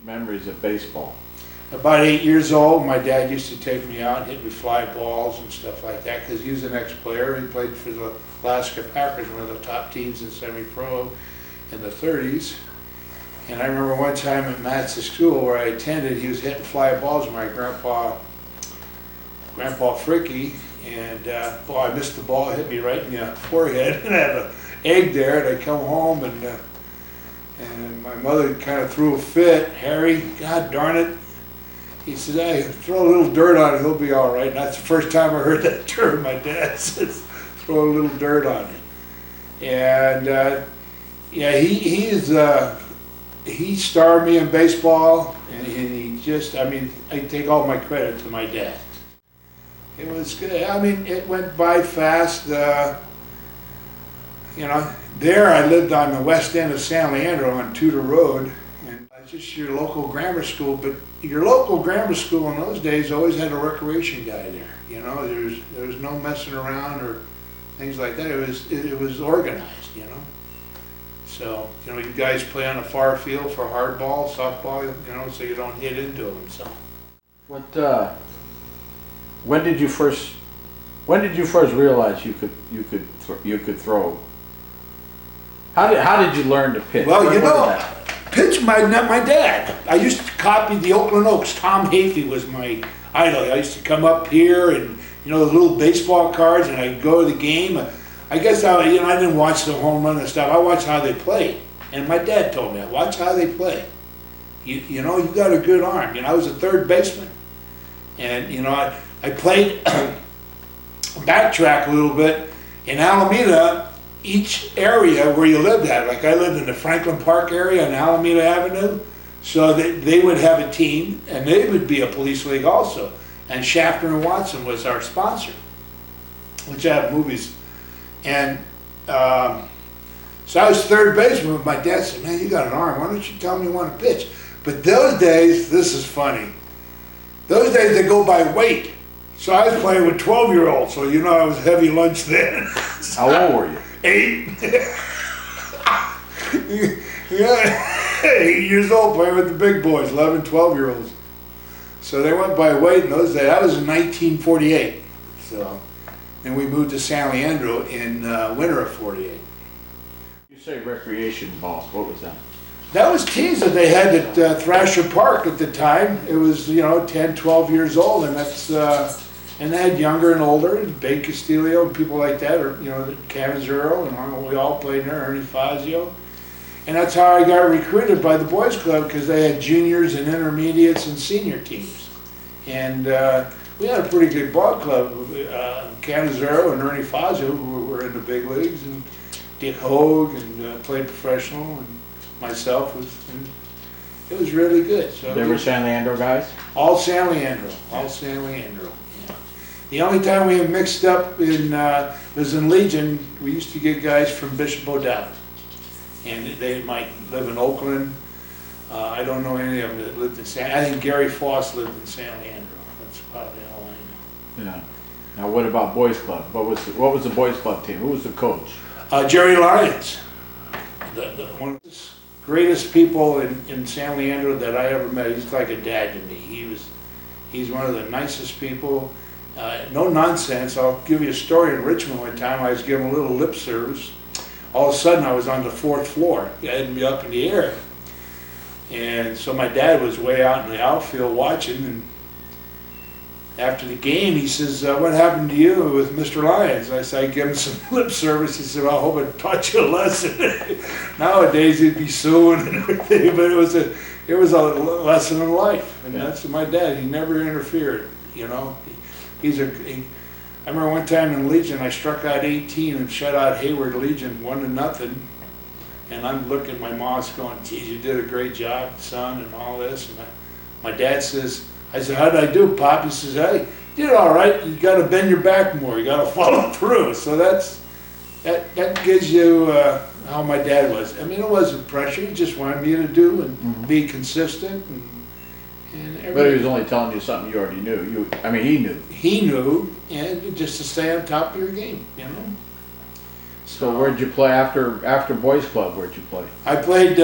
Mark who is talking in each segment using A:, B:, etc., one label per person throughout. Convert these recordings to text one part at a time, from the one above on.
A: memories of baseball?
B: About 8 years old, my dad used to take me out and hit me fly balls and stuff like that because he was an ex-player. He played for the Alaska Packers, one of the top teams in semi-pro in the 30s. And I remember one time at Matt's school where I attended, he was hitting fly balls with my Grandpa Fricky, and boy, I missed the ball, it hit me right in the forehead, and I had an egg there, and I come home, and my mother kind of threw a fit. Harry, God darn it. He said, hey, throw a little dirt on it, he'll be all right. And that's the first time I heard that term. My dad says, throw a little dirt on it. And yeah, he starred me in baseball, and he just, I mean, I take all my credit to my dad. It was good. I mean, it went by fast. You know, there I lived on the west end of San Leandro on Tudor Road, and it's just your local grammar school. But your local grammar school in those days always had a recreation guy there. You know, there was no messing around or things like that. It was organized. You know, so you know, you guys play on a far field for hardball, softball. You know, so you don't hit into them. So
A: What? When did you first realize you could throw? How did you learn to pitch?
B: Well, you know, pitch my dad. I used to copy the Oakland Oaks. Tom Hafey was my idol. I used to come up here and, you know, the little baseball cards, and I'd go to the game. I guess I didn't watch the home run and stuff. I watched how they played, and my dad told me, watch how they play. You know, you got a good arm. You know, I was a third baseman, and you know, I played backtrack a little bit in Alameda. Each area where you lived at, like I lived in the Franklin Park area on Alameda Avenue, so they would have a team, and they would be a police league also. And Schaffner and Watson was our sponsor, which I have movies. And so I was third baseman, but my dad said, man, you got an arm, why don't you tell me you want to pitch? But those days, this is funny, those days they go by weight. So I was playing with 12-year-olds, so you know I was heavy lunch then.
A: How old were you?
B: 8. Yeah, 8 years old playing with the big boys, 11, 12-year-olds. So they went by weight in those days. That was in 1948. So, and we moved to San Leandro in winter of 48.
A: You say recreation ball, what was that?
B: That was teams that they had at Thrasher Park at the time. It was, you know, 10, 12 years old, and that's, and they had younger and older, and Bay Castillo and people like that, or, you know, Canizero, and we all played there, Ernie Fazio. And that's how I got recruited by the boys club, because they had juniors and intermediates and senior teams. And we had a pretty good ball club. Canizero and Ernie Fazio, who were in the big leagues, and Dick Hogue, and played professional, and myself it was really good. So
A: they were San Leandro guys?
B: All San Leandro, all San Leandro. Yeah. The only time we have mixed up was in Legion. We used to get guys from Bishop O'Dowd, and they might live in Oakland. I don't know any of them that lived in I think Gary Foss lived in San Leandro. That's probably all I know.
A: Yeah. Now what about boys club? What was the boys club team? Who was the coach?
B: Jerry Lyons. One of the greatest people in San Leandro that I ever met. He's like a dad to me. He's one of the nicest people. No nonsense. I'll give you a story. In Richmond one time, I was giving a little lip service. All of a sudden, I was on the 4th floor. He had me up in the air. And so my dad was way out in the outfield watching, and after the game, he says, what happened to you with Mr. Lyons? I said, I give him some lip service. He said, well, I hope it taught you a lesson. Nowadays, he'd be suing and everything, but it was a lesson in life. And that's my dad. He never interfered, you know. I remember one time in Legion, I struck out 18 and shut out Hayward Legion 1-0. And I'm looking at my mom's going, geez, you did a great job, son, and all this. And my dad says, I said, how did I do, Pop? He says, hey, you did all right. You got to bend your back more. You got to follow through. So that gives you how my dad was. I mean, it wasn't pressure. He just wanted me to do and be consistent and everything.
A: But he was only telling you something you already knew. I mean, he knew.
B: He knew, and just to stay on top of your game, you know.
A: So where'd you play after boys club? Where'd you play?
B: I played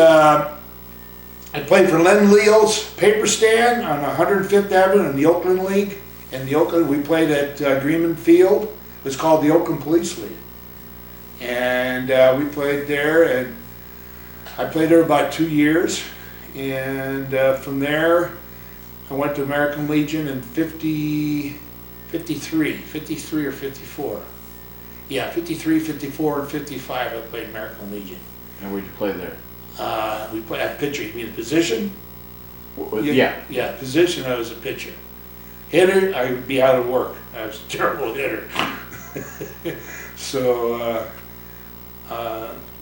B: I played for Len Leo's paper stand on 105th Avenue in the Oakland League. In the Oakland, we played at Greenman Field. It was called the Oakland Police League. And we played there, and I played there about 2 years. And from there, I went to American Legion in 53 or 54. Yeah, 53, 54, and 55 I played American Legion.
A: And where'd you play there?
B: We played at pitcher. You mean position?
A: Yeah.
B: Yeah, position, I was a pitcher. Hitter, I would be out of work. I was a terrible hitter. So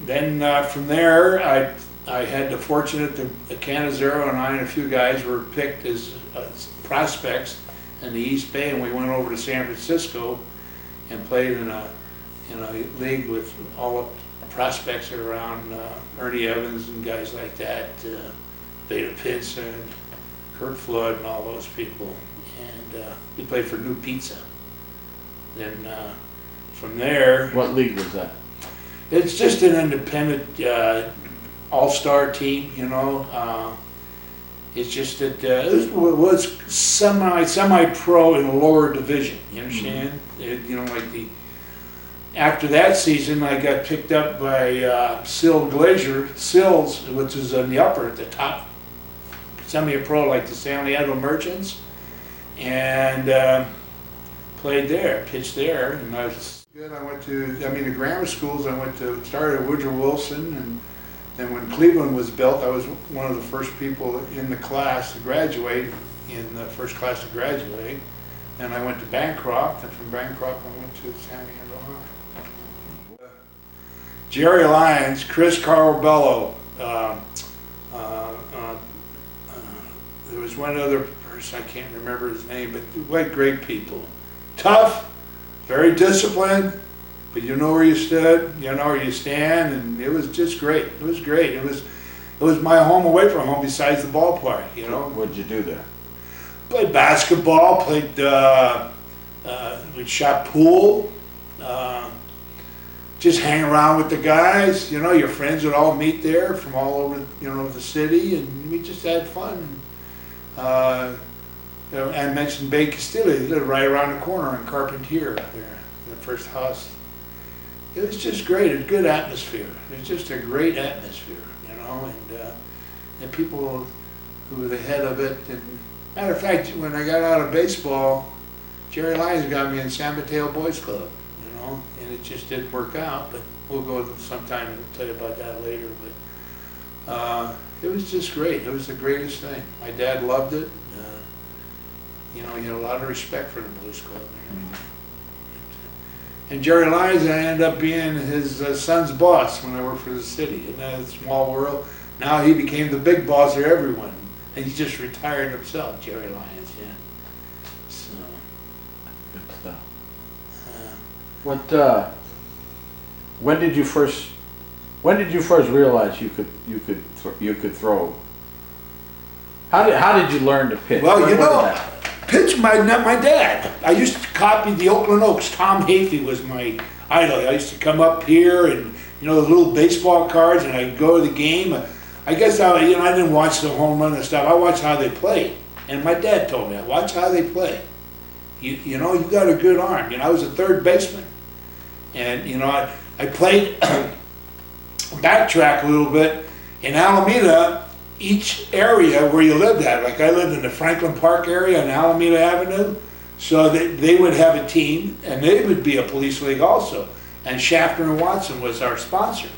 B: then from there, I had the fortunate that Canizero and I and a few guys were picked as prospects in the East Bay, and we went over to San Francisco and played in a league with all the prospects around Ernie Evans and guys like that, Veda Pitts and Kurt Flood and all those people. And we played for New Pizza. Then from there...
A: What league was that?
B: It's just an independent all-star team, you know. It's just that it was semi-pro in a lower division, you understand? You know, like after that season, I got picked up by Sills, which is on the upper, at the top, semi-pro, like the San Leandro Merchants, and played there, pitched there, and I was good. I went to, the grammar schools. Started at Woodrow Wilson, and then when Cleveland was built, I was one of the first people in the class to graduate, in the first class to graduate. And I went to Bancroft, and from Bancroft I went to San Leandro High. Jerry Lyons, Chris Carabello, there was one other person, I can't remember his name, but what great people. Tough, very disciplined, but you know where you stood, you know where you stand, and it was just great. It was great. It was my home away from home besides the ballpark, you know.
A: What'd you do there?
B: Played basketball, we shot pool, just hang around with the guys, you know, your friends would all meet there from all over, you know, the city, and we just had fun. You know, I mentioned Bay Castillo, he lived right around the corner on Carpentier there, the first house. It was just great, a good atmosphere. It was just a great atmosphere, you know, and people who were the head of it. And matter of fact, when I got out of baseball, Jerry Lyons got me in San Mateo Boys Club, you know, and it just didn't work out, but we'll go sometime and tell you about that later. But it was just great. It was the greatest thing. My dad loved it. You know, he had a lot of respect for the Boys Club. And Jerry Lyons, I ended up being his son's boss when I worked for the city. Isn't that a small world? Now he became the big boss of everyone. And he just retired himself, Jerry Lyons, yeah. So.
A: Good stuff. When did you first realize you could throw? How did you learn to pitch?
B: Well, you know, pitch my dad. I used to copy the Oakland Oaks. Tom Hafey was my idol. I used to come up here and, you know, the little baseball cards, and I'd go to the game. I guess I didn't watch the home run and stuff. I watched how they played. And my dad told me, watch how they play. You know, you got a good arm. You know, I was a third baseman. And, you know, I played, backtrack a little bit, in Alameda, each area where you lived at, like I lived in the Franklin Park area on Alameda Avenue, so they would have a team, and they would be a police league also. And Shafter and Watson was our sponsor,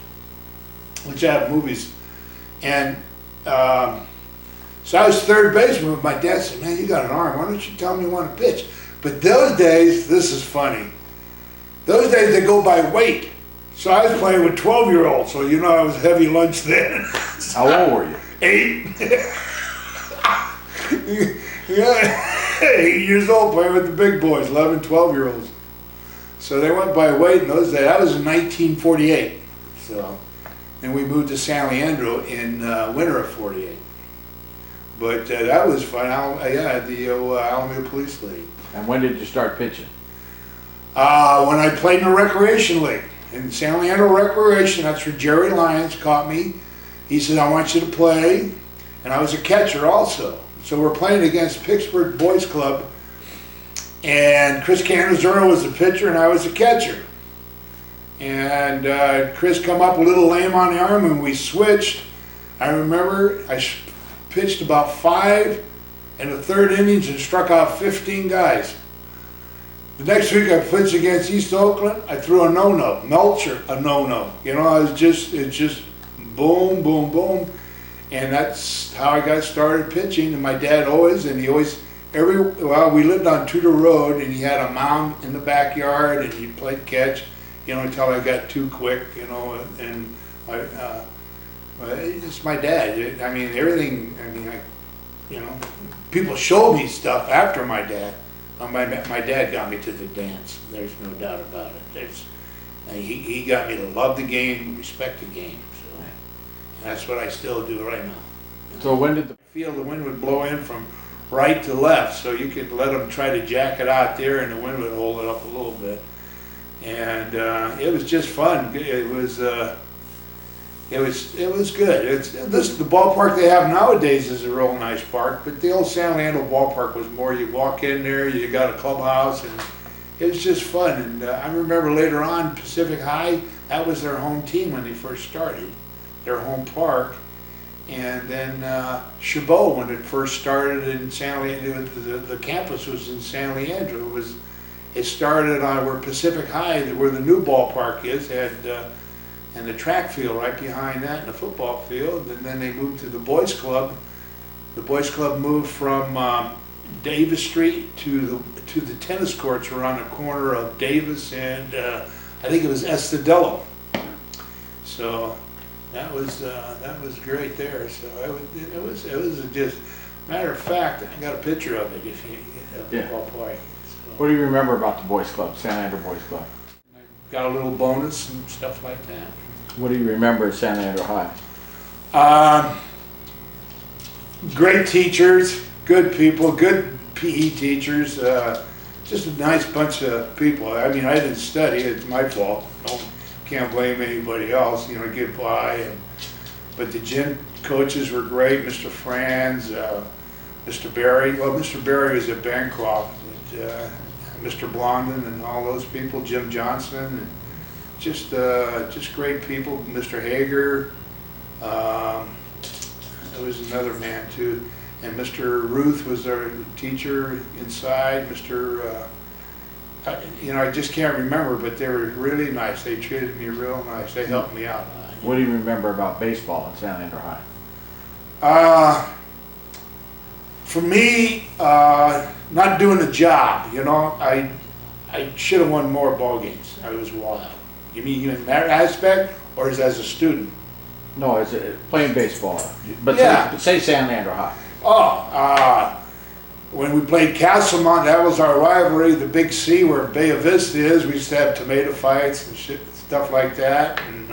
B: which I have movies. And so I was third baseman, but my dad said, man, you got an arm, why don't you tell me you want to pitch? But those days, this is funny, those days they go by weight. So I was playing with 12-year-olds, so you know I was heavy lunch then.
A: How old were you?
B: 8. Yeah, 8 years old playing with the big boys, 11, 12-year-olds. So they went by weight in those days. That was in 1948. So, and we moved to San Leandro in winter of 48. But that was fun. The Alameda Police League.
A: And when did you start pitching?
B: When I played in the Recreation League. In San Leandro Recreation, that's where Jerry Lyons caught me. He said, I want you to play. and I was a catcher also. So we're playing against Pittsburgh Boys Club, and Chris Canizero was the pitcher and I was the catcher. And Chris come up a little lame on the arm and we switched. I remember I pitched about 5 in the 3rd innings and struck out 15 guys. The next week I pitched against East Oakland. I threw a no-no, Melcher a no-no. You know, it's just boom, boom, boom. And that's how I got started pitching. And my dad always, well, we lived on Tudor Road and he had a mound in the backyard and he played catch, you know, until I got too quick, you know, and it's my dad. I mean, everything, you know, people showed me stuff after my dad. My dad got me to the dance. There's no doubt about it. He got me to love the game, respect the game. So, and that's what I still do right now.
A: So when did
B: the wind would blow in from right to left, so you could let them try to jack it out there, and the wind would hold it up a little bit. And it was just fun. It was good. The ballpark they have nowadays is a real nice park, but the old San Leandro ballpark was more, you walk in there, you got a clubhouse, and it was just fun. And I remember later on, Pacific High, that was their home team when they first started, their home park. And then Chabot, when it first started in San Leandro, the campus was in San Leandro. It started on where Pacific High, where the new ballpark is, had and the track field right behind that, and the football field. And then they moved to the Boys Club. The Boys Club moved from Davis Street to the tennis courts were on the corner of Davis and I think it was Estadillo. So that was great there. So it was just, matter of fact, I got a picture of it of the ballpark. So,
A: what do you remember about the Boys Club, San Leandro Boys Club?
B: I got a little bonus and stuff like that.
A: What do you remember at San Leandro High?
B: Great teachers, good people, good PE teachers, just a nice bunch of people. I mean, I didn't study, it's my fault. Can't blame anybody else, you know, get by. But the gym coaches were great, Mr. Franz, Mr. Barry. Well, Mr. Barry was at Bancroft, Mr. Blondin and all those people, Jim Johnson, and just great people. Mr. Hager, there was another man too, and Mr. Ruth was our teacher inside. I just can't remember, but they were really nice. They treated me real nice. They helped me out.
A: What do you remember about baseball at San Leandro High?
B: For me, not doing the job. You know, I should have won more ball games. I was wild. You mean in that aspect, or as a student?
A: No, it's playing baseball. But
B: yeah.
A: say San Leandro High.
B: When we played Castlemont, that was our rivalry, the Big C where Bay Vista is. We used to have tomato fights and stuff like that. And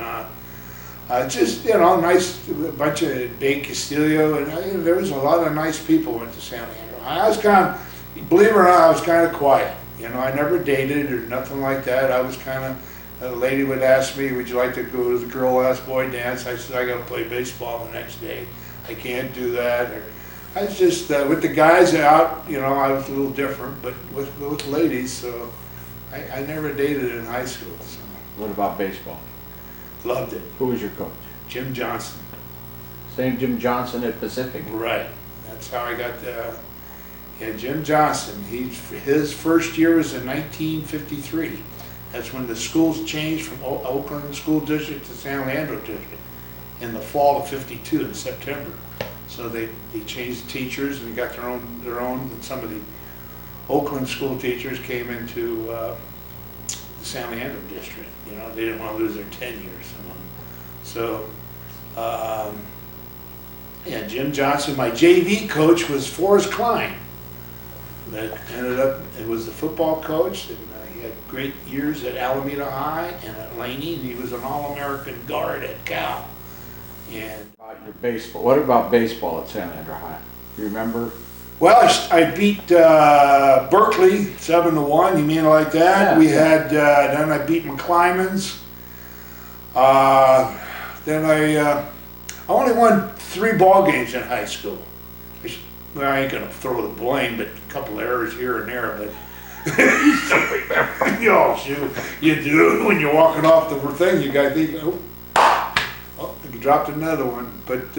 B: just, you know, nice, a bunch of Bay Castillo. And there was a lot of nice people went to San Leandro. I was believe it or not, I was kind of quiet. You know, I never dated or nothing like that. I was kind of, a lady would ask me, would you like to go to the girl last boy dance? I said, I got to play baseball the next day. I can't do that. Or, I was just, with the guys out, you know, I was a little different, but with ladies, so I never dated in high school. So.
A: What about baseball?
B: Loved it.
A: Who was your coach?
B: Jim Johnson.
A: Same Jim Johnson at Pacific?
B: Right. That's how I got Jim Johnson. His first year was in 1953. That's when the schools changed from Oakland School District to San Leandro District in the fall of �52 in September. So they changed teachers and got their own, and some of the Oakland school teachers came into the San Leandro district. You know, they didn't want to lose their tenure, some of them. So, yeah, Jim Johnson. My JV coach was Forrest Klein. That ended up, it was the football coach, and he had great years at Alameda High and at Laney, and he was an All-American guard at Cal. And
A: your baseball. What about baseball at San Leandro High? Do you remember?
B: Well, I beat Berkeley 7-1. You mean like that?
A: Yeah,
B: we had then I beat McClymonds. Then only won 3 ball games in high school. Well, I ain't gonna throw the blame, but a couple errors here and there, but you know, shoot, you do when you're walking off the thing. You gotta think, oh, you dropped another one. But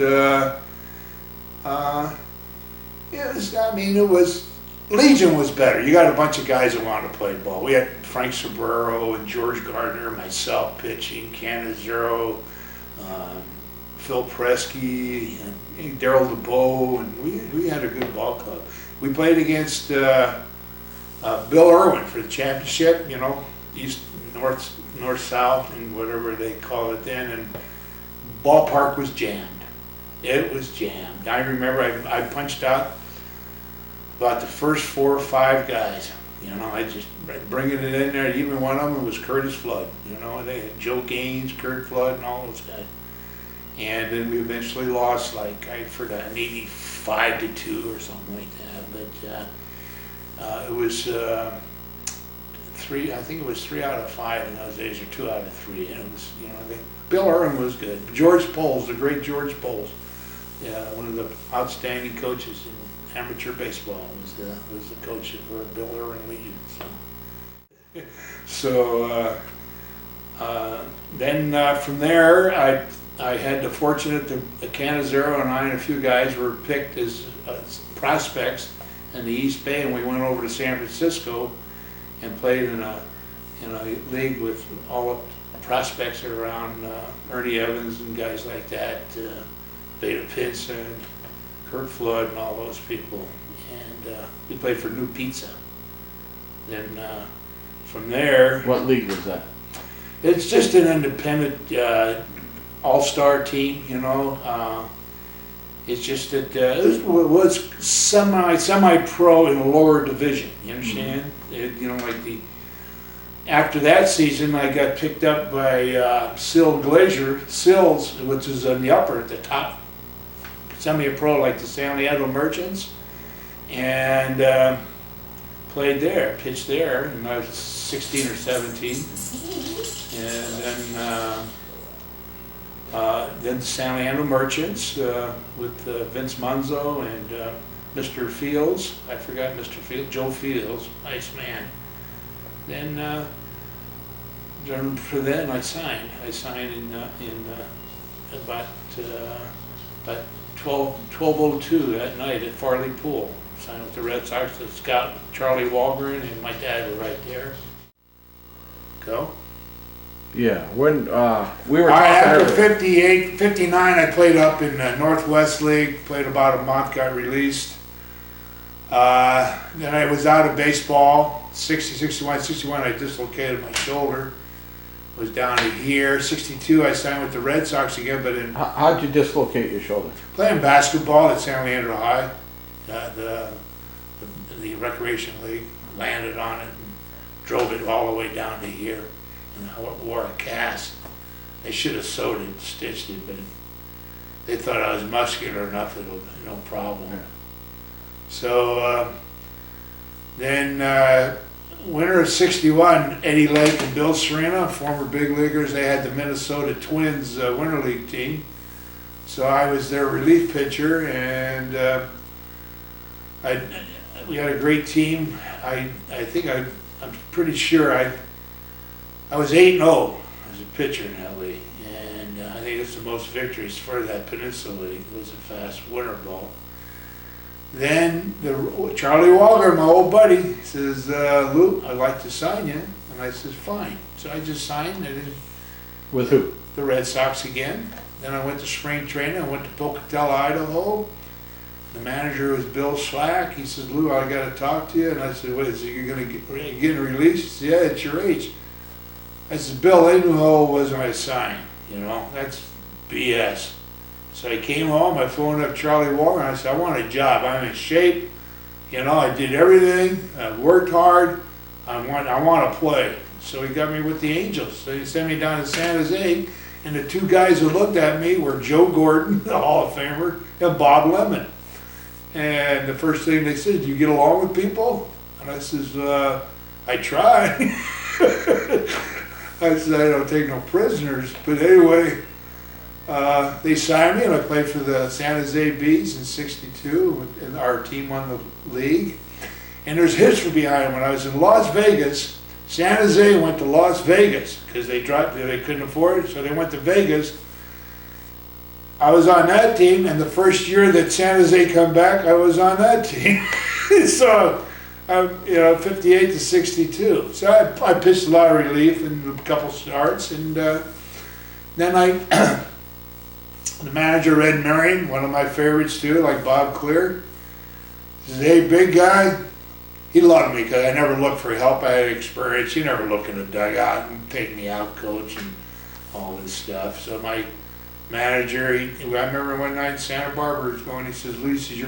B: it was Legion was better. You got a bunch of guys that wanted to play ball. We had Frank Saburo and George Gardner, myself pitching, Canizero, Phil Presky, and Darryl DeBow, and we had a good ball club. We played against Bill Irwin for the championship, you know, east, north, south, and whatever they call it then, and ballpark was jammed. It was jammed. I remember I punched out about the first 4 or 5 guys. You know, I just bringing it in there. Even one of them was Curtis Flood. You know, they had Joe Gaines, Kurt Flood, and all those guys. And then we eventually lost, like, I forgot, maybe 5-2 or something like that. But it was 3. I think it was 3 out of 5 in those days, or 2 out of 3. And it was, you know, Bill Irwin was good. George Poles, the great George Poles, one of the outstanding coaches in amateur baseball, was the coach for Bill Irwin Legion. So then from there, I had the fortunate that Canizero and I and a few guys were picked as prospects in the East Bay, and we went over to San Francisco and played in a league with all the prospects around, Ernie Evans and guys like that, Veda Pinson, Kurt Flood, and all those people. And we played for New Pizza. Then from there,
A: What league was that?
B: it's just an independent all-star team, you know. It's just that it was semi-pro in a lower division. You understand? You know, like after that season, I got picked up by Sills, which is on the upper at the top, semi-pro like the San Leandro Merchants, and played there, pitched there, and I was 16 or 17, and then San Leandro Merchants with Vince Munzo and Mr. Fields. I forgot Mr. Fields, Joe Fields, nice man. Then for then I signed. I signed in about 12:02 that night at Farley Pool. Signed with the Red Sox. The scout Charlie Walgren and my dad were right there. Go.
A: Yeah, when we were
B: After
A: talking.
B: 58, 59, I played up in the Northwest League, played about a month, got released. Then I was out of baseball, 60, 61, I dislocated my shoulder, was down to here. 62, I signed with the Red Sox again, but in
A: How'd you dislocate your shoulder?
B: playing basketball at San Leandro High, the recreation league, landed on it and drove it all the way down to here. And I wore a cast. They should have sewed it, stitched it, but they thought I was muscular enough that it was no problem.
A: Yeah.
B: So then winter of 61, Eddie Lake and Bill Serena, former big leaguers, they had the Minnesota Twins Winter League team. So I was their relief pitcher, and we had a great team. I'm pretty sure I was 8-0 as a pitcher in that league, and I think it's the most victories for that Peninsula League. It was a fast winter ball. Then Charlie Walker, my old buddy, says, Lou, I'd like to sign you. And I says, fine. So I just signed.
A: With who?
B: The Red Sox again. Then I went to spring training. I went to Pocatello, Idaho. The manager was Bill Slack. He says, Lou, I got to talk to you. And I said, what is it, you're going to get released? He said, yeah, it's your age. I said, Bill, they knew how old I was when I signed. You know, that's BS. So I came home, I phoned up Charlie Walker, and I said, I want a job. I'm in shape. You know, I did everything. I worked hard. I want to play. So he got me with the Angels. So he sent me down to San Jose, and the 2 guys who looked at me were Joe Gordon, the Hall of Famer, and Bob Lemon. And the first thing they said, do you get along with people? And I says, I try. I said, I don't take no prisoners. But anyway, they signed me and I played for the San Jose Bees in '62, and our team won the league. And there's history behind it. When I was in Las Vegas, San Jose went to Las Vegas because they couldn't afford it, so they went to Vegas. I was on that team, and the first year that San Jose come back, I was on that team. So, 58 to 62. So I pitched a lot of relief in a couple starts, and then the manager, Red Marion, one of my favorites too, like Bob Clear, says, "Hey, big guy." He loved me because I never looked for help. I had experience. He never looked in the dugout and take me out, coach, and all this stuff. So my manager, I remember one night Santa Barbara was going, he says, "Louis,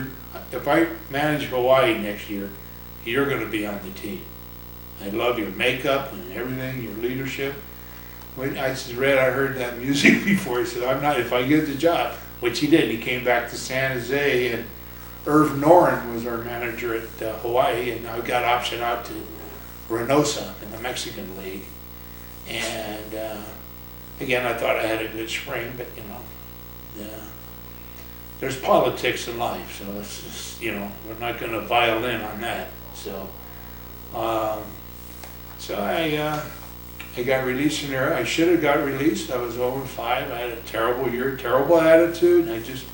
B: if I manage Hawaii next year, you're going to be on the team. I love your makeup and everything, your leadership." I said, "Red, I heard that music before." He said, "I'm not, if I get the job," which he did. He came back to San Jose, and Irv Noren was our manager at Hawaii, and I got optioned out to Reynosa in the Mexican League. And again, I thought I had a good spring, but there's politics in life, so it's just, we're not going to violin on that. So, I got released from there. I should have got released. I was 0-5. I had a terrible year, terrible attitude. I just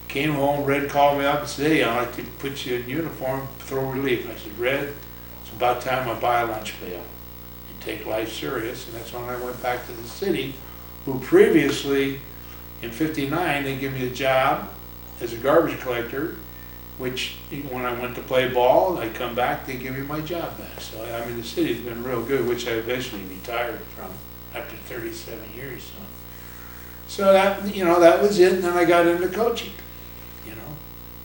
B: came home. Red called me up and said, "Hey, I'd like to put you in uniform, throw relief." And I said, "Red, it's about time I buy a lunch pail and take life serious." And that's when I went back to the city, who previously, in '59, they gave me a job as a garbage collector, which when I went to play ball, I come back, they give me my job back. So the city's been real good, which I eventually retired from after 37 years. So that, that was it. And then I got into coaching.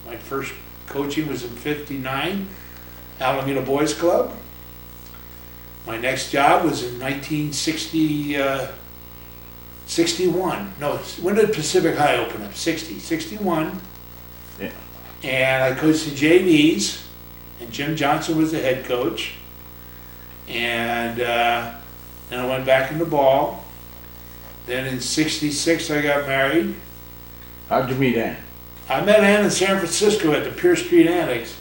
B: My first coaching was in '59, Alameda Boys Club. My next job was in 1961. No, when did Pacific High open up? 61.
A: Yeah.
B: And I coached the JVs, and Jim Johnson was the head coach. And then I went back into ball. Then in '66 I got married.
A: How'd you meet Ann?
B: I met Ann in San Francisco at the Pierce Street Annex.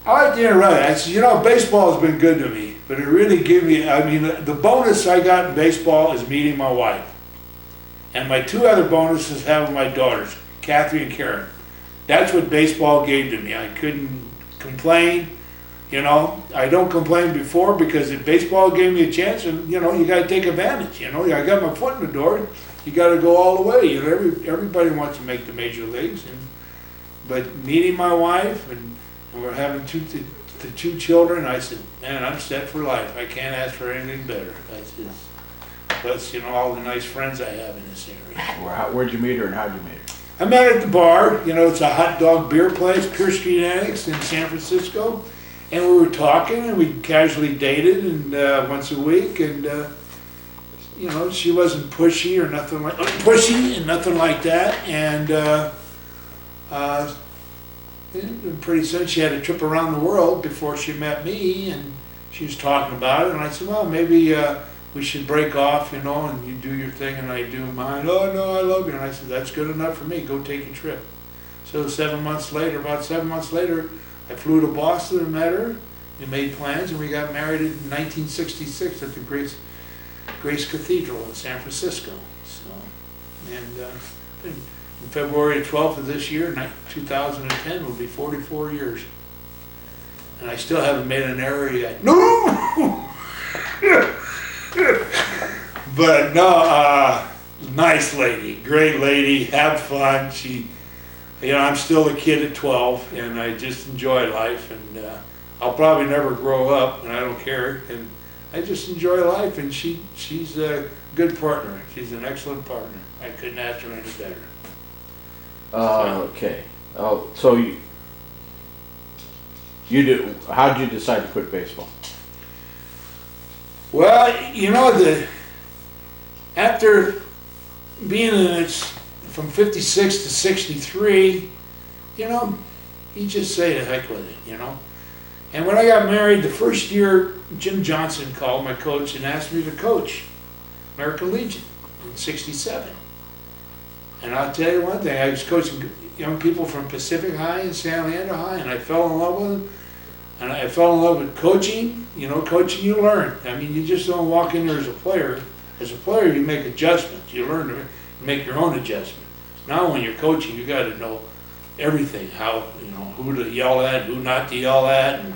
B: I like to interrupt. I said, baseball has been good to me, but it really gave me, the bonus I got in baseball is meeting my wife. And my two other bonuses having my daughters, Kathy and Karen. That's what baseball gave to me. I couldn't complain. I don't complain before because if baseball gave me a chance, and you got to take advantage. I got my foot in the door. You got to go all the way. Everybody wants to make the major leagues, but meeting my wife and we're having the two children, I said, "Man, I'm set for life. I can't ask for anything better." Plus, all the nice friends I have in this area.
A: Where'd you meet her and how'd you meet her?
B: I met her at the bar. It's a hot dog beer place, Pierce Street Annex in San Francisco. And we were talking, and we casually dated, and once a week, and she wasn't pushy or nothing like that. And pretty soon she had a trip around the world before she met me, and she was talking about it. And I said, "Well, maybe we should break off, and you do your thing and I do mine." "Oh no, I love you." And I said, "That's good enough for me. Go take a trip." So about 7 months later, I flew to Boston and met her. We made plans, and we got married in 1966 at the Grace Cathedral in San Francisco. In February 12th of this year, 2010, will be 44 years. And I still haven't made an error yet. No! But no, nice lady, great lady, have fun. I'm still a kid at 12, and I just enjoy life, and I'll probably never grow up, and I don't care, and I just enjoy life, and she's a good partner. She's an excellent partner. I couldn't ask her any better.
A: Okay. So you do. How did you decide to quit baseball?
B: Well, after being in it from 56 to 63, you just say the heck with it, And when I got married, the first year, Jim Johnson called, my coach, and asked me to coach American Legion in '67. And I'll tell you one thing, I was coaching young people from Pacific High and San Leandro High, and I fell in love with it. And I fell in love with coaching. You know, coaching you learn. I mean, you just don't walk in there as a player. As a player, you make adjustments. You learn to make your own adjustments. Now when you're coaching, you got to know everything, how, you know, who to yell at, who not to yell at, and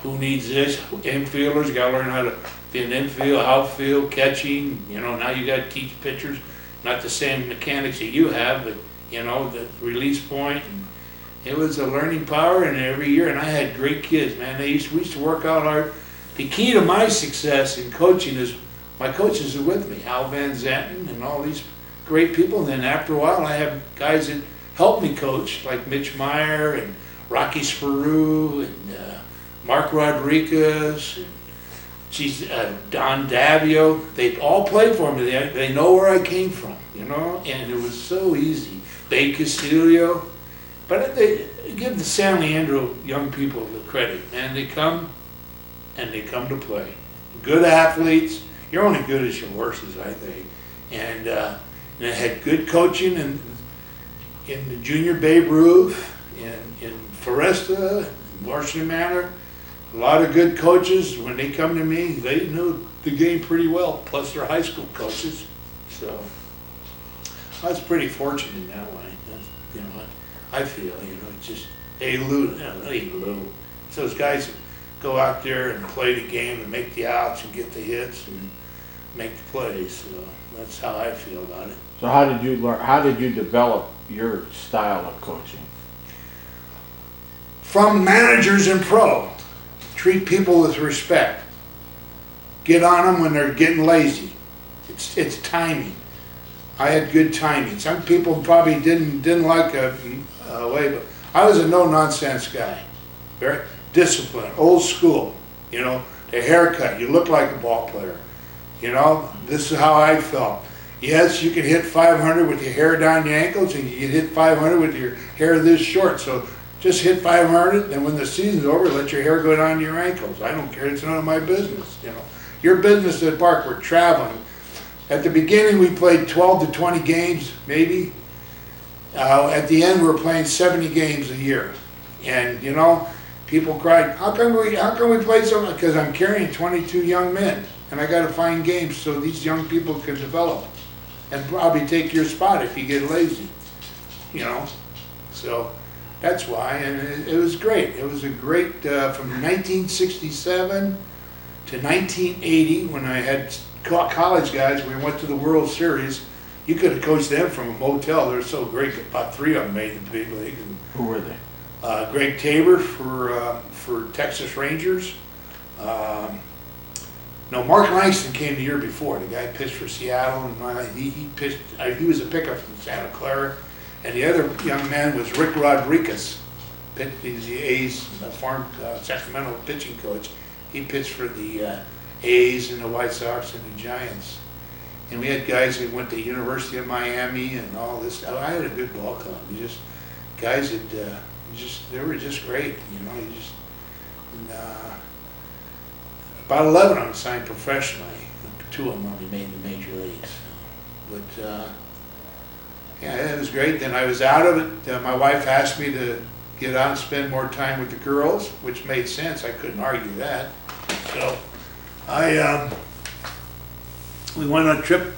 B: who needs this. Infielders, you got to learn how to be an infield, outfield, catching. You know, now you got to teach pitchers, not the same mechanics that you have, but, you know, the release point. And it was a learning power, and every year, and I had great kids, man. We used to work out hard. The key to my success in coaching is my coaches are with me, Al Van Zanten and all these great people. And then after a while, I have guys that help me coach, like Mitch Meyer and Rocky Sparrow and Mark Rodriguez, Don Davio. They all played for me. They know where I came from, you know, and it was so easy. Bay Castillo. But they give the San Leandro young people the credit, man. They come and they come to play. Good athletes. You're only good as your horses, I think. And they had good coaching in the junior Babe Ruth, in Foresta, Washington Manor. A lot of good coaches. When they come to me, they knew the game pretty well. Plus, they're high school coaches. So I was pretty fortunate in that way. You know, I feel, you know, it's just, Lou. It's those guys that go out there and play the game and make the outs and get the hits and make the plays. So that's how I feel about it.
A: So how did you learn? How did you develop your style of coaching?
B: From managers and pro, treat people with respect. Get on them when they're getting lazy. It's timing. I had good timing. Some people probably didn't like a way, but I was a no-nonsense guy. Very disciplined, old school. You know, the haircut, you look like a ball player. You know, this is how I felt. Yes, you can hit 500 with your hair down your ankles, and you can hit 500 with your hair this short. So just hit 500, and when the season's over, let your hair go down to your ankles. I don't care. It's none of my business. You know, your business at Park. We're traveling. At the beginning, we played 12 to 20 games, maybe. At the end, we were playing 70 games a year. And, you know, people cried, how come we play so much? Because I'm carrying 22 young men, and I got to find games so these young people can develop and probably take your spot if you get lazy, you know. So that's why, and it was great. It was a great, from 1967 to 1980, when I had college guys, we went to the World Series. You could have coached them from a motel. They're so great. About 3 of them made the big league.
A: Who were they?
B: Greg Tabor for Texas Rangers. No, Mark Langston came the year before. The guy pitched for Seattle, and he pitched. He was a pickup from Santa Clara, and the other young man was Rick Rodriguez. He's the A's Sacramento pitching coach. He pitched for the A's and the White Sox and the Giants. And we had guys that went to University of Miami and all this. I had a good ball club. Guys that they were just great. You know, about 11 of them signed professionally. 2 of them only made the major leagues. But yeah, it was great. Then I was out of it. My wife asked me to get out and spend more time with the girls, which made sense. I couldn't argue that. So we went on a trip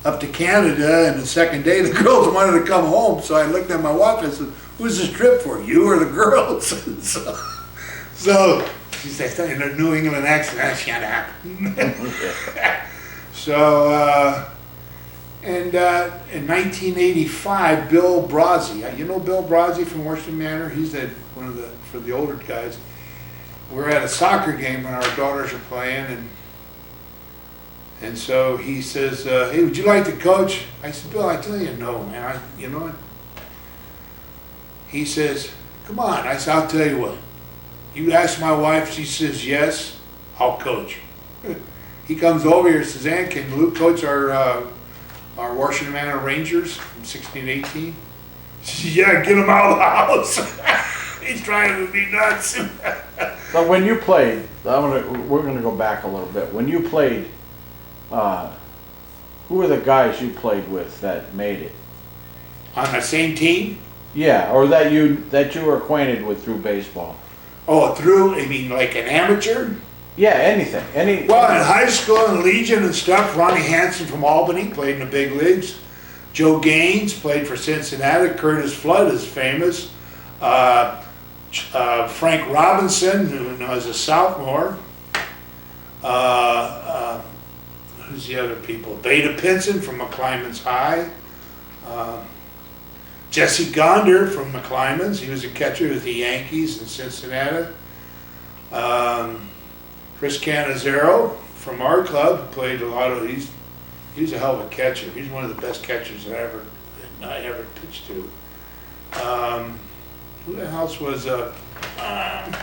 B: up to Canada, and the second day the girls wanted to come home. So I looked at my wife and said, "Who's this trip for, you or the girls?" so she said, in a New England accent, "Shut up." So, in 1985, Bill Brazzi, you know Bill Brazzi from Washington Manor? He's for the older guys. We're at a soccer game when our daughters are playing, and so he says, "Hey, would you like to coach?" I said, "Bill, I tell you no, man. You know what?" He says, "Come on." I said, "I'll tell you what. You ask my wife, she says yes, I'll coach." He comes over here and says, "Ann, can Luke coach our Washington Manor Rangers from 16-18? She says, "Yeah, get him out of the house." He's trying to be nuts.
A: But when you played, we're gonna go back a little bit. When you played, who were the guys you played with that made it?
B: On the same team?
A: Yeah, or that you were acquainted with through baseball.
B: Oh, I mean, like an amateur?
A: Yeah, anything,
B: Well, in high school and Legion and stuff, Ronnie Hansen from Albany played in the big leagues. Joe Gaines played for Cincinnati. Curtis Flood is famous. Frank Robinson, who was a sophomore. Who's the other people? Beta Pinson from McClymonds High. Jesse Gonder from McClymonds. He was a catcher with the Yankees in Cincinnati. Chris Canizero from our club played a lot of. He's a hell of a catcher. He's one of the best catchers I ever pitched to. Who else was a lot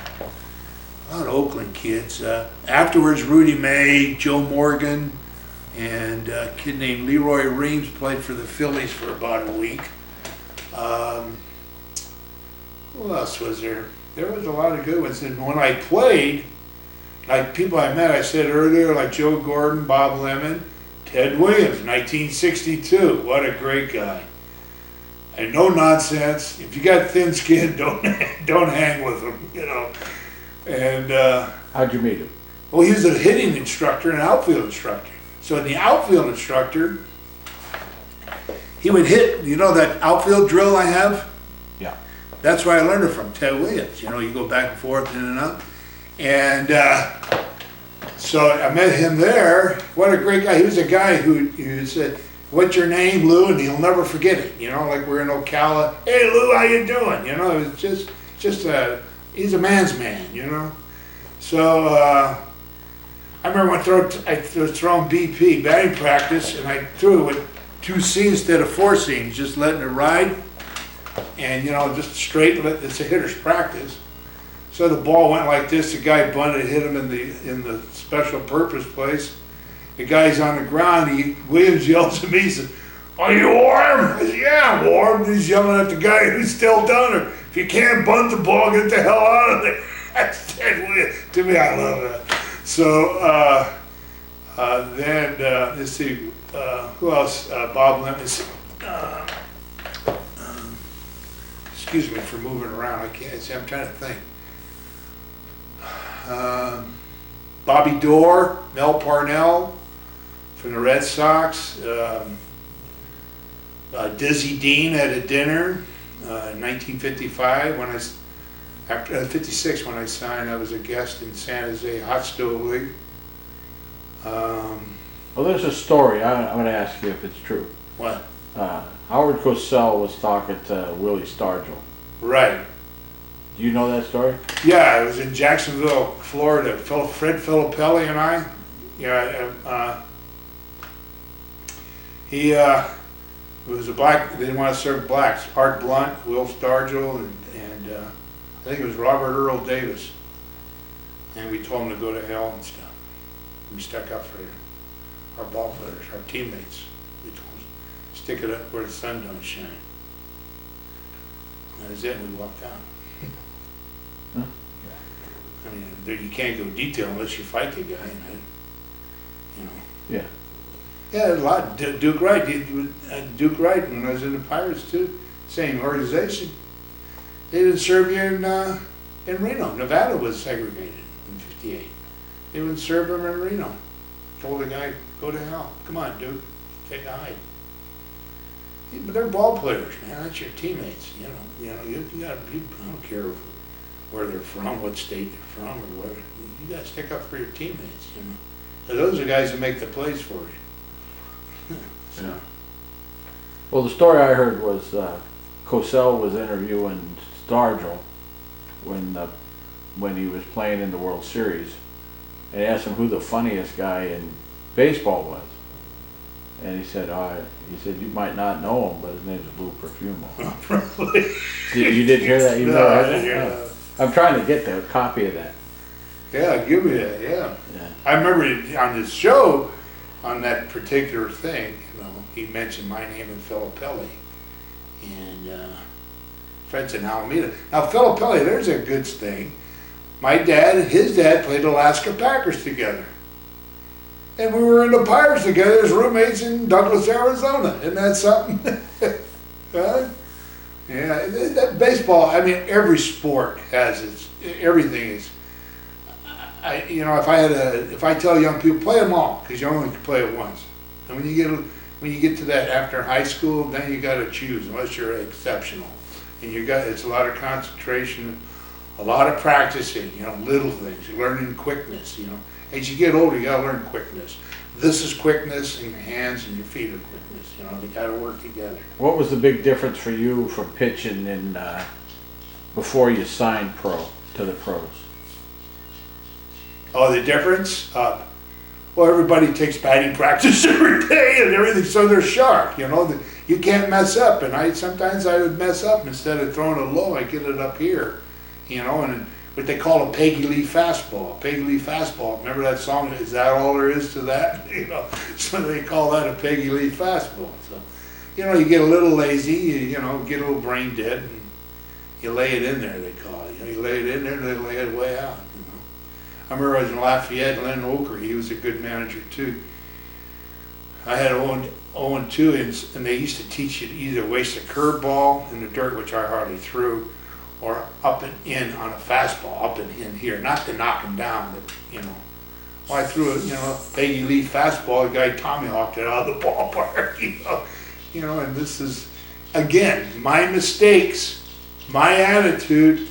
B: of Oakland kids. Afterwards, Rudy May, Joe Morgan, and a kid named Leroy Reams played for the Phillies for about a week. Who else was there? There was a lot of good ones. And when I played, like people I met, I said earlier, like Joe Gordon, Bob Lemon, Ted Williams, 1962. What a great guy. And no nonsense. If you got thin skin, don't hang with him, you know. And
A: how'd you meet him?
B: well, he was a hitting instructor and outfield instructor. So in the outfield instructor, he would hit, you know that outfield drill I have?
A: Yeah.
B: That's where I learned it from, Ted Williams. You know, you go back and forth, in and out. And so I met him there. What a great guy. He was a guy who said, "What's your name, Lou?" And he'll never forget it. You know, like we're in Ocala. "Hey, Lou, how you doing?" You know, it was just he's a man's man, you know. So I remember when I was throwing BP batting practice, and I threw it with 2 seams instead of 4 seams, just letting it ride. And, you know, just straight, it's a hitter's practice. So the ball went like this, the guy bunted, hit him in the special purpose place. The guy's on the ground, Williams yells at me, he says, "Are you warm?" I said, "Yeah, I'm warm." And he's yelling at the guy who's still down there, "If you can't bunt the ball, get the hell out of there." That's Ted Williams. To me, I love that. So then, let's see, who else? Bob Lemon. Excuse me for moving around. I can't see. I'm trying to think. Bobby Dorr, Mel Parnell from the Red Sox. Dizzy Dean at a dinner in 1955 when after 56 when I signed. I was a guest in San Jose Hot Stove League.
A: Well, there's a story. I'm going to ask you if it's true.
B: What?
A: Howard Cosell was talking to Willie Stargell.
B: Right.
A: Do you know that story?
B: Yeah, it was in Jacksonville, Florida. Fred Filippelli and I. Yeah, he was a black. They didn't want to serve blacks. Art Blunt, Will Stargell, and I think it was Robert Earl Davis. And we told him to go to hell and stuff. We stuck up for our ball players, our teammates. We told them, stick it up where the sun don't shine. That was it. We walked out.
A: Huh?
B: I mean, you can't go detail unless you fight the guy, right? You know.
A: Yeah.
B: Yeah, there's a lot. Duke Wright. Duke Wright, when I was in the Pirates too, same organization. They didn't serve you in Reno. Nevada was segregated in '58. They wouldn't serve him in Reno. Told the guy, "Go to hell. Come on, Duke, take a hike." Yeah, but they're ball players, man. That's your teammates. You got. I don't care where they're from, what state they're from, or whatever. You got to stick up for your teammates. You know, 'cause those are the guys that make the plays for you. So.
A: Yeah. Well, the story I heard was Cosell was interviewing Stargell when he was playing in the World Series, and he asked him who the funniest guy in baseball was, and he said, "You might not know him, but his name is Louis Profumo."
B: Probably.
A: You didn't hear that? You
B: No,
A: never
B: I
A: heard
B: didn't
A: that?
B: hear
A: Oh.
B: that.
A: I'm trying to get the copy of that.
B: Yeah, give me that. Yeah.
A: Yeah.
B: I remember on this show, on that particular thing, he mentioned my name and Filippelli, and Fred's in Alameda. Now Filippelli, there's a good thing. My dad and his dad played Alaska Packers together, and we were in the Pirates together as roommates in Douglas, Arizona. Isn't that something? Yeah, that baseball, I mean, every sport has its, everything is, if I tell young people, play them all, because you only can play it once. And when you get to that after high school, then you gotta choose, unless you're exceptional. And it's a lot of concentration, a lot of practicing, little things, you're learning quickness, As you get older, you gotta learn quickness. This is quickness, and your hands and your feet are quickness, they gotta work together.
A: What was the big difference for you from pitching before you signed to the pros?
B: Oh, the difference? Well, everybody takes batting practice every day and everything, so they're sharp, You can't mess up, and sometimes I would mess up. Instead of throwing it low, I get it up here, and what they call a Peggy Lee fastball. Peggy Lee fastball, remember that song, Is That All There Is to That? So they call that a Peggy Lee fastball. So, you get a little lazy, you get a little brain dead, and you lay it in there, they call it. You lay it in there and they lay it way out. I remember I was in Lafayette, Len Oker, he was a good manager too. I had 0-2, and they used to teach you to either waste a curveball in the dirt, which I hardly threw, or up and in on a fastball, up and in here, not to knock him down, but well, I threw a Peggy Lee fastball, the guy tommyhawked it out of the ballpark, and this is, again, my mistakes, my attitude,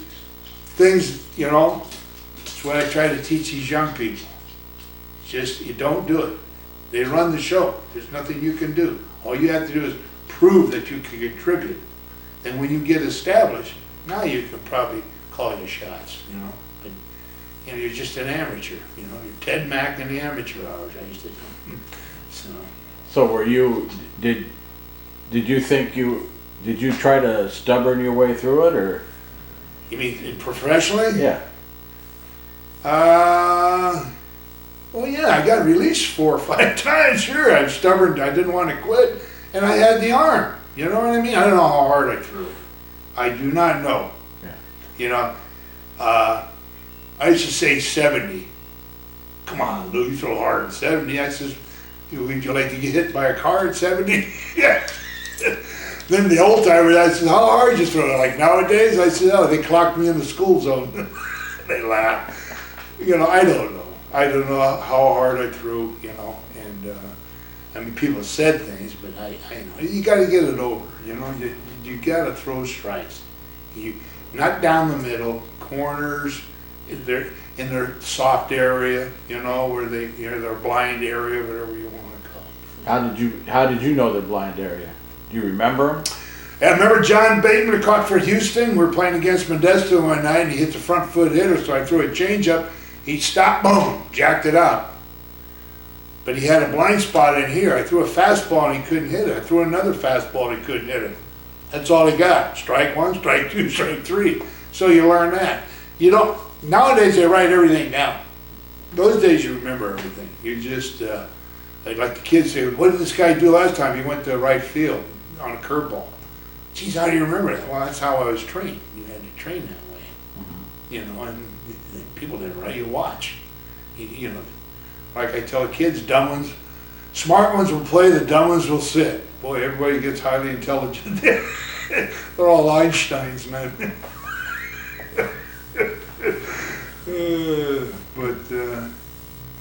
B: things, that's what I try to teach these young people. Just, you don't do it. They run the show. There's nothing you can do. All you have to do is prove that you can contribute. And when you get established, now you can probably call your shots, But, you're just an amateur, You're Ted Mack in the amateur hours, I used to do.
A: So were you, did you think did you try to stubborn your way through it, or?
B: You mean professionally?
A: Yeah.
B: Well, yeah, I got released 4 or 5 times. Sure, I was stubborn. I didn't want to quit, and I had the arm. You know what I mean? I don't know how hard I threw it. I do not know.
A: Yeah.
B: I used to say 70. Come on, Lou, you throw hard at 70. I says, would you like to get hit by a car at 70? Yeah. Then the old timers, I said, how hard you throw it? Like nowadays, I said, oh, they clocked me in the school zone. They laugh. I don't know. I don't know how hard I threw, and I mean, people said things, but I know, you gotta get it over, you gotta throw strikes. Not down the middle, corners, in their soft area, where they, their blind area, whatever you wanna call it.
A: How did you know their blind area? Do you remember them?
B: I remember John Bateman caught for Houston. We were playing against Modesto one night, and he hit the front foot hitter, so I threw a changeup. He stopped, boom, jacked it out. But he had a blind spot in here. I threw a fastball and he couldn't hit it. I threw another fastball and he couldn't hit it. That's all he got. Strike 1, strike 2, strike 3. So you learn that. Nowadays they write everything down. Those days you remember everything. You just, like the kids say, what did this guy do last time? He went to right field on a curveball. Geez, how do you remember that? Well, that's how I was trained. You had to train that way. Mm-hmm. And people didn't write, you watch. Like I tell kids, smart ones will play, the dumb ones will sit. Boy, everybody gets highly intelligent. They're all Einsteins, man.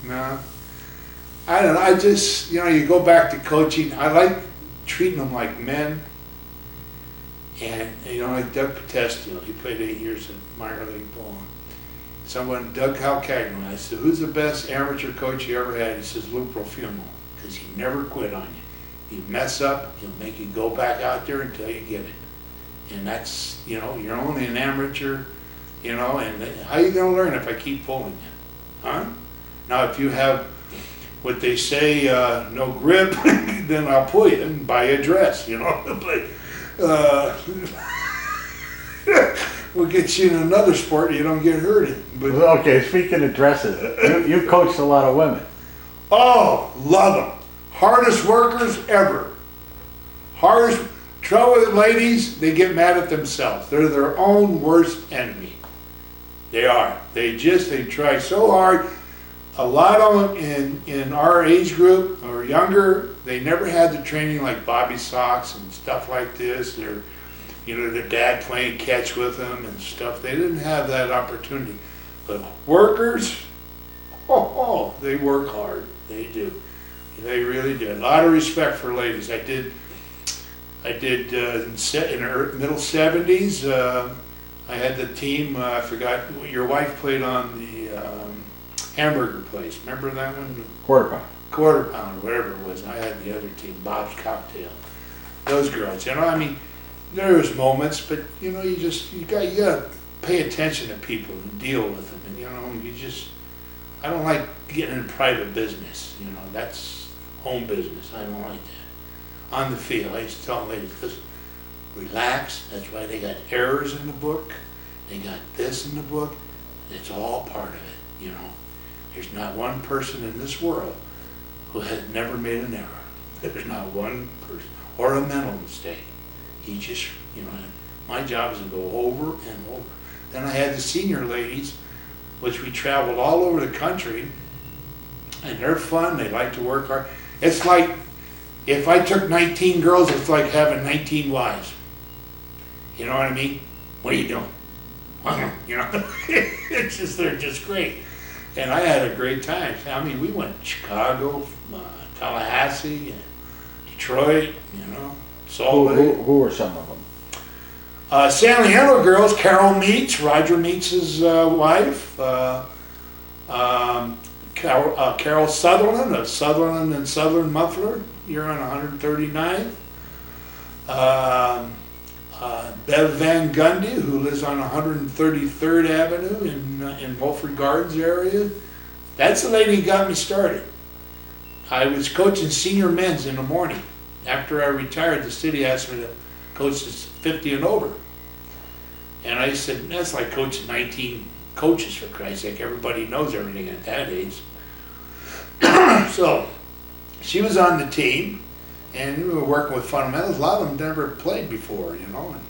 B: No. I don't know, I just, you go back to coaching, I like treating them like men. And, like Doug Potestio, he played 8 years in minor league ball. Doug Calcagno, I said, who's the best amateur coach you ever had? He says, Louis Profumo, because he never quit on you. You mess up, he'll make you go back out there until you get it. And that's, you're only an amateur, and how you going to learn if I keep pulling you? Huh? Now, if you have what they say, no grip, then I'll pull you and buy you a dress, but, we'll get you in another sport you don't get hurt in. But
A: okay, speaking of dresses, you coached a lot of women.
B: Oh, love them. Hardest workers ever. Trouble with ladies, they get mad at themselves. They're their own worst enemy. They are. They try so hard. a lot of them in our age group or younger, they never had the training like Bobby Sox and stuff like this. Or, you know, their dad playing catch with them and stuff. They didn't have that opportunity. But workers, they work hard. They do. They really do. A lot of respect for ladies. I did in the middle 70s. I had the team. I forgot. Your wife played on the hamburger place. Remember that one? Quarter pound, whatever it was. I had the other team, Bob's Cocktail. Those girls. You know, I mean, there was moments, but you know, you gotta pay attention to people and deal with them. And you know, I don't like getting in private business. You know, that's home business. I don't like that. On the field, I used to tell them, ladies, listen, relax. That's why they got errors in the book. They got this in the book. It's all part of it. You know, there's not one person in this world who has never made an error. There's not one person or a mental mistake. He just, you know, my job is to go over and over. Then I had the senior ladies, which we traveled all over the country, and they're fun. They like to work hard. It's like if I took 19 girls, it's like having 19 wives. You know what I mean? What are you doing? You know, it's just, they're just great. And I had a great time. I mean, we went to Chicago, Tallahassee, and Detroit, you know, Salt Lake.
A: Who were some of them?
B: San Leandro girls, Carol Meets, Roger Meets' wife, Carol Sutherland of Sutherland and Sutherland Muffler, you're on 139th. Bev Van Gundy, who lives on 133rd Avenue in Wolford Gardens area. That's the lady who got me started. I was coaching senior men's in the morning. After I retired, the city asked me to coach 50 and over. And I said, that's like coaching 19 coaches, for Christ's sake. Everybody knows everything at that age. So she was on the team, and we were working with fundamentals. A lot of them never played before, you know. And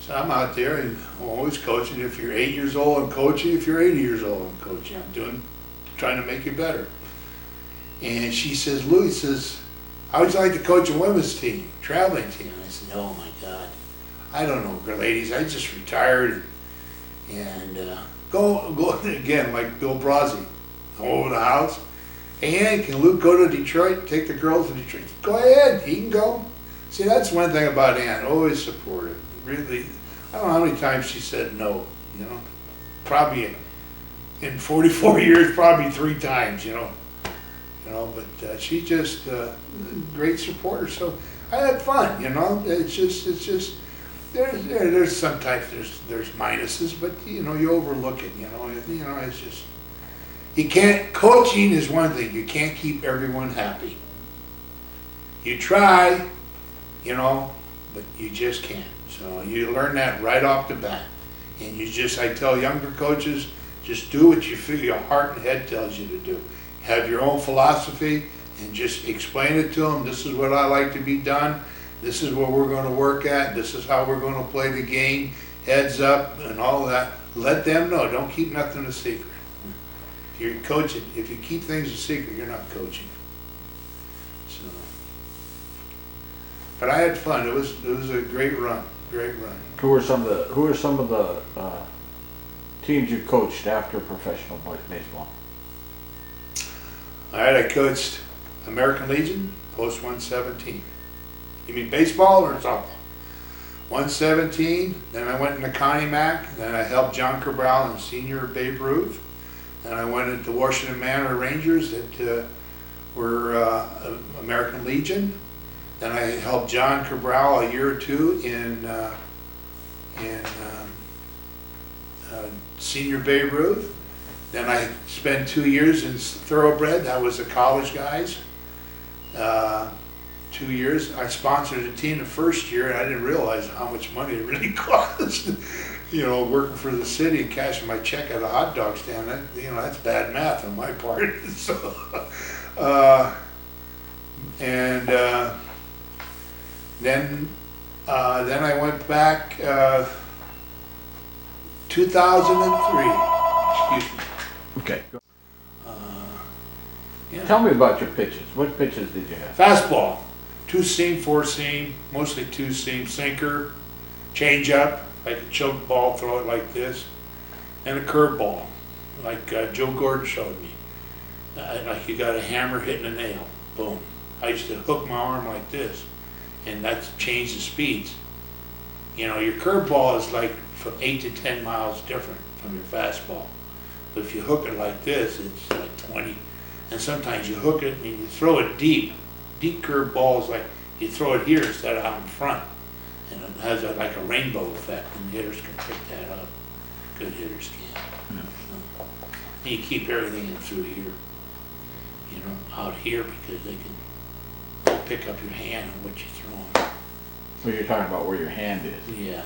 B: so I'm out there and I'm always coaching. If you're 8 years old, I'm coaching. If you're 80 years old, I'm coaching. I'm trying to make you better. And she says, Louis says, how would you like to coach a women's team, traveling team? I said, oh my God, I don't know, ladies. I just retired and go again like Bill Brozzi, go over the house. Hey, can Luke go to Detroit, take the girls to Detroit? Go ahead, he can go. See, that's one thing about Ann, always supportive. Really, I don't know how many times she said no, you know. Probably in 44 years, probably 3 times, you know. But she just great supporter. So I had fun, you know. It's just there's sometimes there's minuses, but you know, you overlook it, you know. It's just, you can't, coaching is one thing, you can't keep everyone happy. You try, you know, but you just can't. So you learn that right off the bat. And I tell younger coaches, just do what you feel your heart and head tells you to do. Have your own philosophy and just explain it to them. This is what I like to be done. This is what we're going to work at. This is how we're going to play the game. Heads up and all that. Let them know. Don't keep nothing a secret. If you're coaching, if you keep things a secret, you're not coaching. So, but I had fun. It was a great run. Great run.
A: Who are some of the teams you coached after professional baseball?
B: All right, I coached American Legion, post 117. You mean baseball or softball? 117, then I went into Connie Mack, then I helped John Cabral and senior Babe Ruth. Then I went into Washington Manor Rangers that were American Legion. Then I helped John Cabral a year or two in senior Babe Ruth. Then I spent 2 years in Thoroughbred. That was the college guys. 2 years. I sponsored a team the first year, and I didn't realize how much money it really cost. You know, working for the city and cashing my check at a hot dog stand. That's bad math on my part. So, then I went back 2003. Excuse me.
A: Okay.
B: Yeah.
A: Tell me about your pitches. What pitches did you have?
B: Fastball, 2-seam, 4-seam, mostly 2-seam, sinker, change up, like a choke ball, throw it like this, and a curveball, like Joe Gordon showed me. Like you got a hammer hitting a nail, boom. I used to hook my arm like this, and that's changed the speeds. You know, your curveball is like from 8 to 10 miles different from your fastball. But if you hook it like this, it's like 20. And sometimes you hook it and you throw it deep. Deep curved balls, like you throw it here instead of out in front. And it has like a rainbow effect, and hitters can pick that up. Good hitters can.
A: Yeah.
B: And you keep everything in through here. You know, out here, because they can pick up your hand and what you're throwing.
A: So you're talking about where your hand is.
B: Yeah.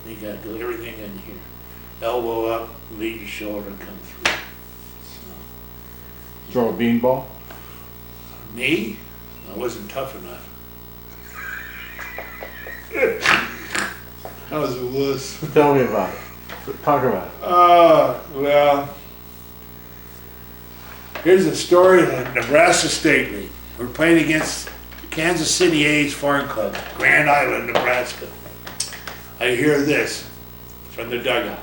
B: You gotta do everything in here. Elbow up, lead your shoulder, come through. So,
A: Throw a beanball?
B: me? I wasn't tough enough. I was a wuss.
A: Tell me about it. Talk about it.
B: Well, here's a story of the Nebraska State League. We're playing against Kansas City A's Farm Club, Grand Island, Nebraska. I hear this from the dugout.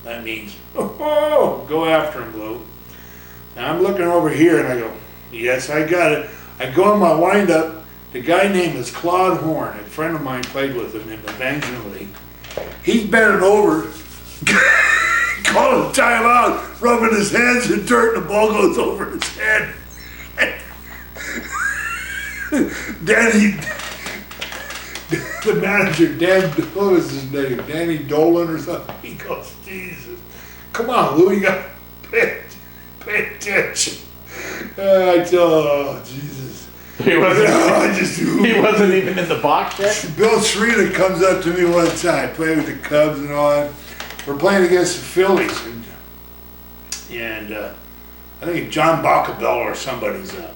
B: That means, oh, go after him, Blue. Now I'm looking over here and I go, yes, I got it. I go in my windup. The guy named is Claude Horn. A friend of mine played with him in the Evangeline League. He's bending over, calling timeout, rubbing his hands in dirt, and the ball goes over his head. Danny, the manager, Dan, what was his name? Danny Dolan or something. He goes, Jesus, come on, Lou, you got to pay attention. I tell, oh, Jesus.
A: He wasn't even in the box yet?
B: Bill Sreda comes up to me one time, playing with the Cubs and all that. We're playing against the Phillies, and I think John Bacabella or somebody's up.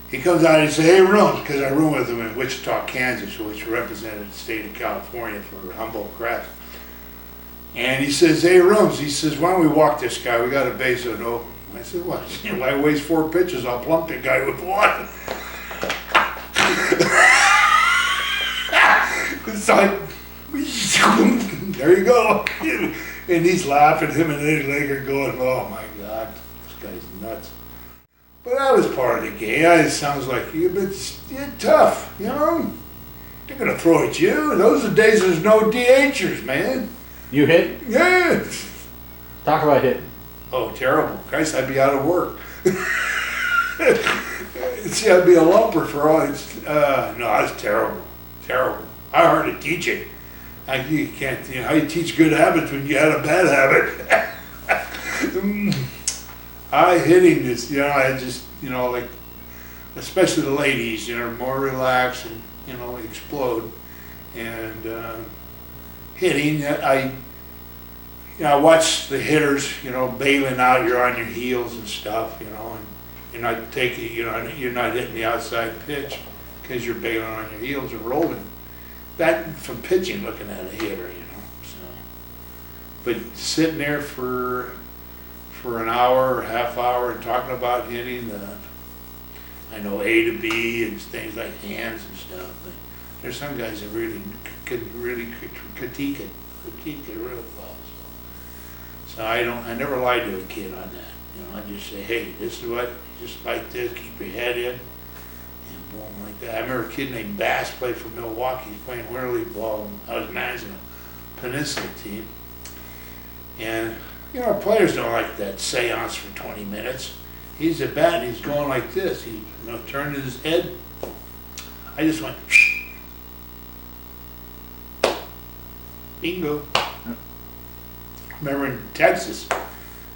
B: He comes out and he says, hey, Rooms, because I room with him in Wichita, Kansas, which represented the state of California for Humboldt Crest. And he says, hey, Rooms, he says, why don't we walk this guy? We got a base of no. I said, what? If I waste 4 pitches, I'll plump the guy with one. It's like, there you go. And he's laughing, him and Eddie Lake are going, oh my God, this guy's nuts. But that was part of the game. It sounds like you're tough, you know? They're going to throw at you. Those are the days there's no DHers, man.
A: You hit?
B: Yeah.
A: Talk about hitting.
B: Oh, terrible. Christ, I'd be out of work. See, I'd be a lumper for all it's, no, that's terrible. Terrible. I hard to teach it. You can't, you know, how you teach good habits when you had a bad habit? Hitting is, you know, I just, you know, like, especially the ladies, you know, more relaxed and, you know, explode. And hitting, I watch the hitters, you know, bailing out, you're on your heels and stuff, you know, and you're not taking, you know, you're not hitting the outside pitch because you're bailing on your heels or rolling. That from pitching, looking at a hitter, you know, so. But sitting there for an hour or half hour and talking about hitting, I know A to B and things like hands and stuff, but there's some guys that really can really critique it real well. So I never lie to a kid on that. You know, I just say, hey, this is what, just like this, keep your head in, and boom, like that. I remember a kid named Bass played for Milwaukee. He's playing Winter League ball, and I was managing a Peninsula team. And, you know, our players don't like that seance for 20 minutes. He's at bat, and he's going like this. He, you know, turned his head. I just went, bingo. Remember in Texas,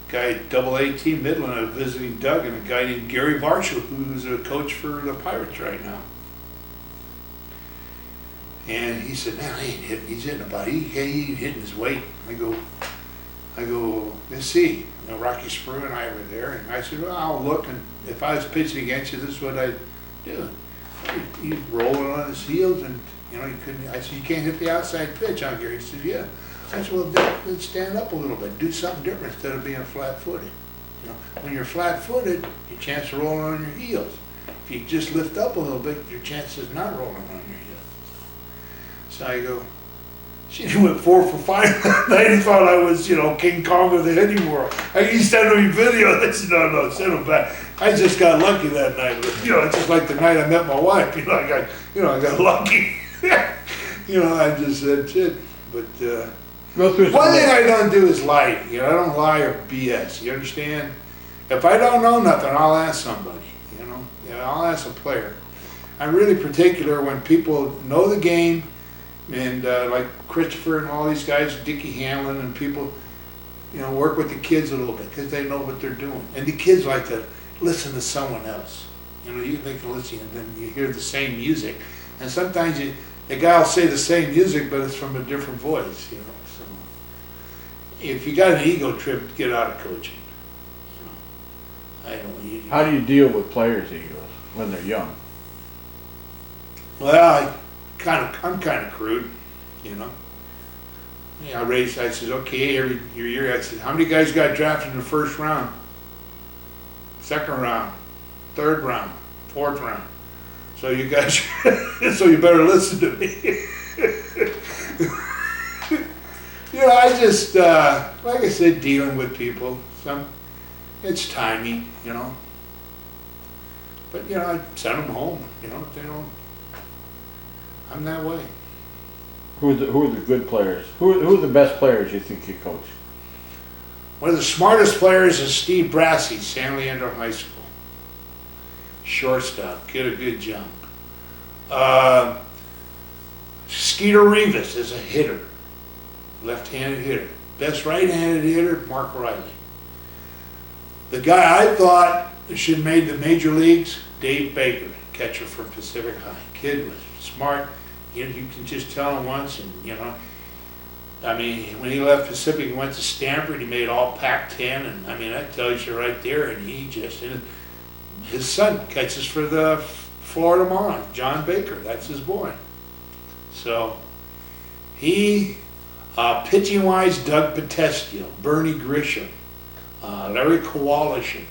B: guy AA team Midland, I was visiting Doug, and a guy named Gary Varsho, who's a coach for the Pirates right now. And he said, man, I ain't hitting. He's hitting about, he ain't hitting his weight. I go, let's see. You know, Rocky Sprue and I were there, and I said, well, I'll look, and if I was pitching against you, this is what I'd do. He's rolling on his heels, and, you know, he couldn't, I said, you can't hit the outside pitch, huh, Gary? He said, yeah. I said, well, let's stand up a little bit, do something different instead of being flat-footed. You know, when you're flat-footed, your chance of rolling on your heels. If you just lift up a little bit, your chance is not rolling on your heels. So I go, she went 4 for 5 that night. He thought I was, you know, King Kong of the hitting world. He sent me video. I said, no, send him back. I just got lucky that night. You know, it's just like the night I met my wife. You know, I got lucky. You know, I just said shit. But one thing I don't do is lie. You know, I don't lie or BS. You understand? If I don't know nothing, I'll ask somebody. You know, I'll ask a player. I'm really particular when people know the game, and like Christopher and all these guys, Dickie Hanlon and people, you know, work with the kids a little bit because they know what they're doing. And the kids like to listen to someone else. You know, they can listen and then you hear the same music. And sometimes the guy will say the same music, but it's from a different voice, you know. So if you got an ego trip, get out of coaching. You know, I don't.
A: How do you deal with players' egos when they're young?
B: Well, I'm kind of crude, you know. Yeah, I says, okay, every year I said, how many guys got drafted in the first round? Second round, third round, fourth round. So you guys, so you better listen to me. You know, I just, like I said, dealing with people. It's timing, you know. But, you know, I send them home, you know, if they don't. I'm that way.
A: Who are the good players? Who are the best players you think you coach?
B: One of the smartest players is Steve Brassey, San Leandro High School. Shortstop, get a good jump. Skeeter Rivas is a hitter, left-handed hitter. Best right-handed hitter, Mark Riley. The guy I thought should have made the major leagues, Dave Baker, catcher from Pacific High. Kid was smart. You can just tell him once, and you know. I mean, when he left Pacific, he went to Stanford. He made all Pac-10, and I mean that tells you right there. And he just, and his son catches for the Florida Marlins, John Baker. That's his boy. So he, pitching wise, Doug Potestio, Bernie Grisham, Larry Kowalczyk,